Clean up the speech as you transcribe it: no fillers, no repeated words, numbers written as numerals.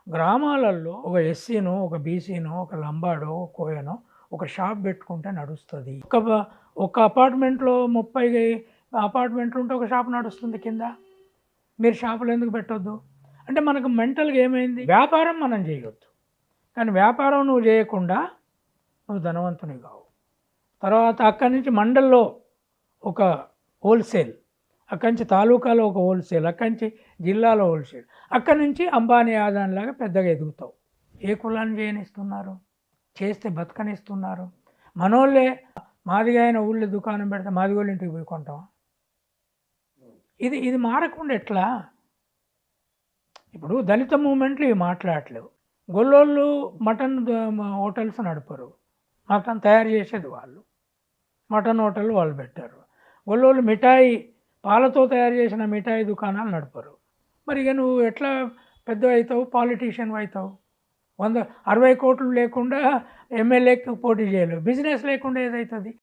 గ్రామాలలో ఒక ఎస్సీనో, ఒక బీసీనో, ఒక లంబాడో, ఒక కోయనో ఒక షాప్ పెట్టుకుంటే నడుస్తది. ఒక అపార్ట్మెంట్‌లో 30 అపార్ట్మెంట్లు ఉంటే ఒక షాప్ నడుస్తుంది కింద. మీరు షాపులు ఎందుకు పెట్టొద్దు? అంటే మనకు మెంటల్‌గా ఏమైంది? వ్యాపారం మనం చేయొద్దు. కానీ వ్యాపారం నువ్వు చేయకుండా నువ్వు ధనవంతునివి కావు. తర్వాత అక్కడి నుంచి మండల్లో ఒక హోల్‌సేల్, అక్కడి నుంచి తాలూకాలో ఒక హోల్‌సేల్, అక్కడి నుంచి జిల్లాలో హోల్‌సేల్, అక్కడి నుంచి అంబానీ ఆదానిలాగా పెద్దగా ఎదుగుతావు. ఏ కులాన్ని చేయనిస్తున్నారు? చేస్తే బతకనిస్తున్నారు. మనోళ్ళే మాదిగా అయిన ఊళ్ళో దుకాణం పెడితే మాదిగోళ్ళ ఇంటికి పోయి కొంటామా? ఇది మారకుండా ఎట్లా? ఇప్పుడు దళిత మూవ్‌మెంట్లు ఇవి మాట్లాడట్లేవు. గొల్లోళ్ళు మటన్ హోటల్స్ నడపరు. మటన్ తయారు చేసేది వాళ్ళు. మటన్ హోటల్ వాళ్ళు పెట్టారు. గొల్లోళ్ళు మిఠాయి పాలతో తయారు చేసిన మిఠాయి దుకాణాలు నడపరు. మరి ఇక నువ్వు ఎట్లా పెద్దవవుతావు? పాలిటీషియన్ అవుతావు. 60 కోట్లు లేకుండా ఎమ్మెల్యేకి పోటీ చేయలేవు. బిజినెస్ లేకుండా ఏదవుతుంది?